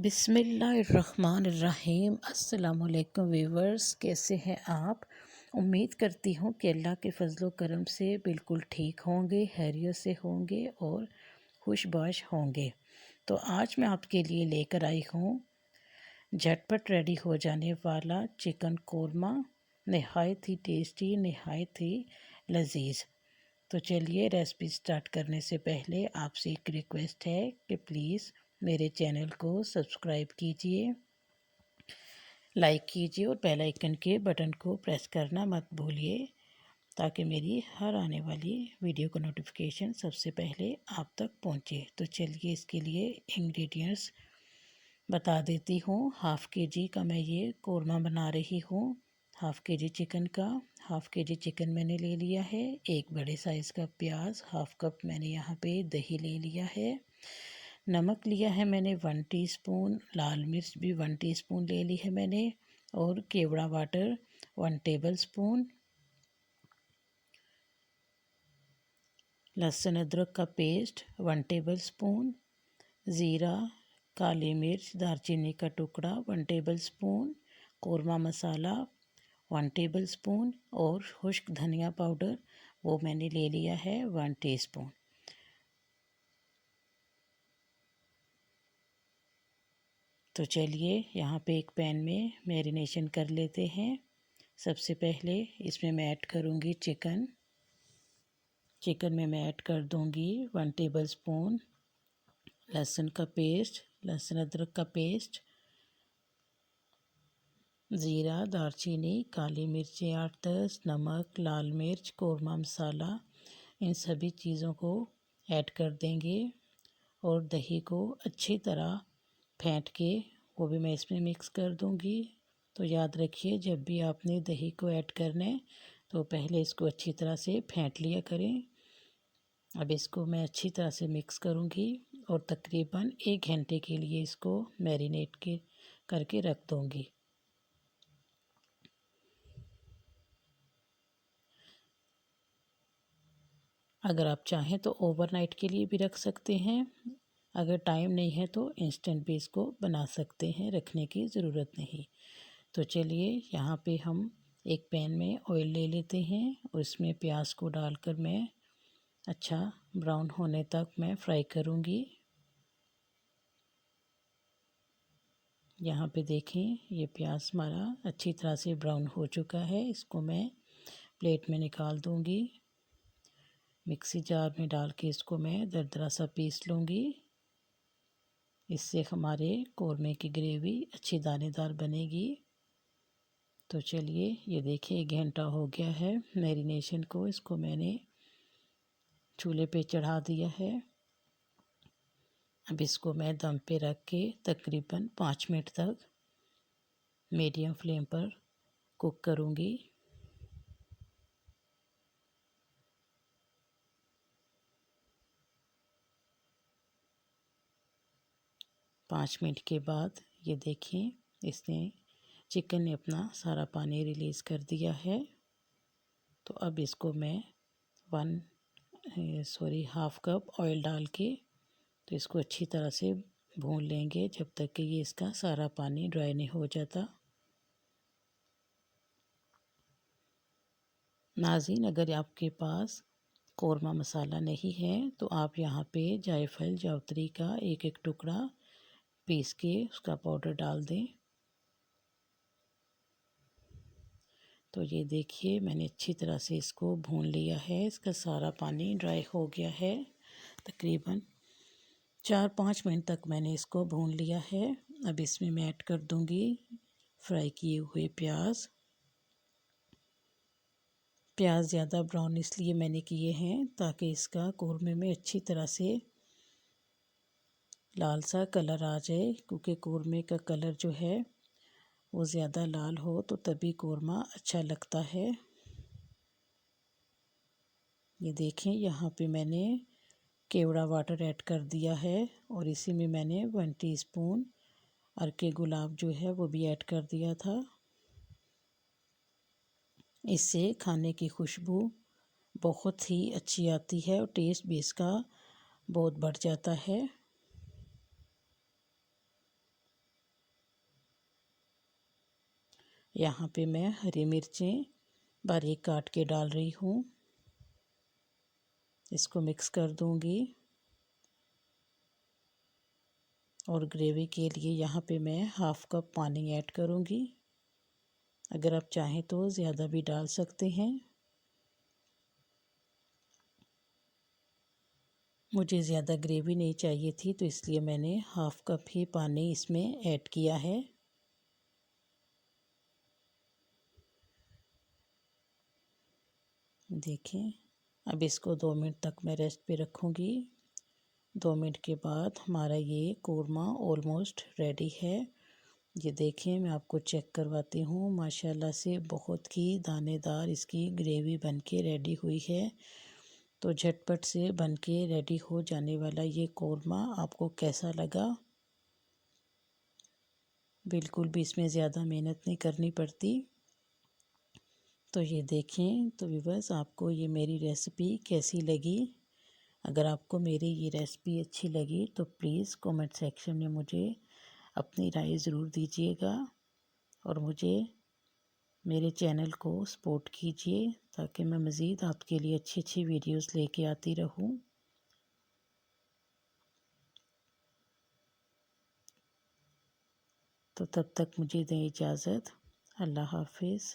बिस्मिल्लाहिर्रहमानिर्रहीम। अस्सलामुअलैकुम व्यूवर्स, कैसे हैं आप। उम्मीद करती हूँ कि अल्लाह के फजलो करम से बिल्कुल ठीक होंगे, खैरियत से होंगे और खुशबाश होंगे। तो आज मैं आपके लिए लेकर आई हूँ झटपट रेडी हो जाने वाला चिकन कोरमा, नहायत ही टेस्टी, नहायत ही लजीज। तो चलिए रेसिपी स्टार्ट करने से पहले आपसे एक रिक्वेस्ट है कि प्लीज़ मेरे चैनल को सब्सक्राइब कीजिए, लाइक कीजिए और बेल आइकन के बटन को प्रेस करना मत भूलिए, ताकि मेरी हर आने वाली वीडियो का नोटिफिकेशन सबसे पहले आप तक पहुंचे। तो चलिए इसके लिए इंग्रेडिएंट्स बता देती हूँ। हाफ़ के जी का मैं ये कोरमा बना रही हूँ। हाफ़ के जी चिकन का, हाफ़ के जी चिकन मैंने ले लिया है। एक बड़े साइज़ का प्याज, हाफ़ कप मैंने यहाँ पे दही ले लिया है। नमक लिया है मैंने 1 टीस्पून, लाल मिर्च भी 1 टीस्पून ले ली है मैंने, और केवड़ा वाटर 1 टेबलस्पून, लहसुन अदरक का पेस्ट 1 टेबलस्पून, ज़ीरा, काली मिर्च, दालचीनी का टुकड़ा 1 टेबलस्पून, कोरमा मसाला 1 टेबलस्पून और खुश्क धनिया पाउडर वो मैंने ले लिया है 1 टीस्पून। तो चलिए यहाँ पे एक पैन में मैरिनेशन कर लेते हैं। सबसे पहले इसमें मैं ऐड करूँगी चिकन में मैं ऐड कर दूँगी 1 टेबलस्पून लहसुन का पेस्ट, लहसुन अदरक का पेस्ट, ज़ीरा, दालचीनी, काली मिर्चें 8-10, नमक, लाल मिर्च, कोरमा मसाला, इन सभी चीज़ों को ऐड कर देंगे और दही को अच्छी तरह फेंट के वो भी मैं इसमें मिक्स कर दूंगी। तो याद रखिए, जब भी आपने दही को ऐड करना है तो पहले इसको अच्छी तरह से फेंट लिया करें। अब इसको मैं अच्छी तरह से मिक्स करूंगी और तकरीबन 1 घंटे के लिए इसको मैरिनेट करके रख दूंगी। अगर आप चाहें तो ओवरनाइट के लिए भी रख सकते हैं। अगर टाइम नहीं है तो इंस्टेंट भी इसको बना सकते हैं, रखने की ज़रूरत नहीं। तो चलिए यहाँ पे हम एक पैन में ऑयल ले लेते हैं और इसमें प्याज को डालकर मैं अच्छा ब्राउन होने तक मैं फ्राई करूँगी। यहाँ पे देखें, ये प्याज हमारा अच्छी तरह से ब्राउन हो चुका है। इसको मैं प्लेट में निकाल दूँगी। मिक्सी जार में डाल के इसको मैं दरदरा सा पीस लूँगी। इससे हमारे कोरमे की ग्रेवी अच्छी दानेदार बनेगी। तो चलिए, ये देखिए 1 घंटा हो गया है मैरिनेशन को। इसको मैंने चूल्हे पे चढ़ा दिया है। अब इसको मैं दम पे रख के तकरीबन 5 मिनट तक मीडियम फ्लेम पर कुक करूँगी। पाँच मिनट के बाद ये देखें, चिकन ने अपना सारा पानी रिलीज़ कर दिया है। तो अब इसको मैं हाफ़ कप ऑयल डाल के तो इसको अच्छी तरह से भून लेंगे जब तक कि ये इसका सारा पानी ड्राई नहीं हो जाता। नाज़रीन, अगर आपके पास कोरमा मसाला नहीं है तो आप यहाँ पे जायफल जावित्री का एक टुकड़ा पीस के उसका पाउडर डाल दें। तो ये देखिए, मैंने अच्छी तरह से इसको भून लिया है। इसका सारा पानी ड्राई हो गया है। तकरीबन 4-5 मिनट तक मैंने इसको भून लिया है। अब इसमें मैं ऐड कर दूंगी फ्राई किए हुए प्याज। ज़्यादा ब्राउन इसलिए मैंने किए हैं ताकि इसका कोरमे में अच्छी तरह से लाल सा कलर आ जाए, क्योंकि कोरमे का कलर जो है वो ज़्यादा लाल हो तो तभी कोरमा अच्छा लगता है। ये देखें, यहाँ पे मैंने केवड़ा वाटर ऐड कर दिया है और इसी में मैंने 1 टीस्पून अर्के गुलाब जो है वो भी ऐड कर दिया था। इससे खाने की खुशबू बहुत ही अच्छी आती है और टेस्ट भी इसका बहुत बढ़ जाता है। यहाँ पे मैं हरी मिर्चें बारीक काट के डाल रही हूँ। इसको मिक्स कर दूँगी। और ग्रेवी के लिए यहाँ पे मैं हाफ़ कप पानी ऐड करूँगी। अगर आप चाहें तो ज़्यादा भी डाल सकते हैं। मुझे ज़्यादा ग्रेवी नहीं चाहिए थी, तो इसलिए मैंने हाफ़ कप ही पानी इसमें ऐड किया है। देखें, अब इसको 2 मिनट तक मैं रेस्ट पे रखूँगी। 2 मिनट के बाद हमारा ये कोरमा ऑलमोस्ट रेडी है। ये देखें, मैं आपको चेक करवाती हूँ। माशाल्लाह से बहुत ही दानेदार इसकी ग्रेवी बनके रेडी हुई है। तो झटपट से बनके रेडी हो जाने वाला ये कोरमा आपको कैसा लगा? बिल्कुल भी इसमें ज़्यादा मेहनत नहीं करनी पड़ती। तो ये देखें, तो व्यूअर्स आपको ये मेरी रेसिपी कैसी लगी? अगर आपको मेरी ये रेसिपी अच्छी लगी तो प्लीज़ कमेंट सेक्शन में मुझे अपनी राय ज़रूर दीजिएगा और मुझे मेरे चैनल को सपोर्ट कीजिए ताकि मैं मज़ीद आपके लिए अच्छी अच्छी वीडियोस लेके आती रहूं। तो तब तक मुझे दें इजाज़त। अल्लाह हाफिज़।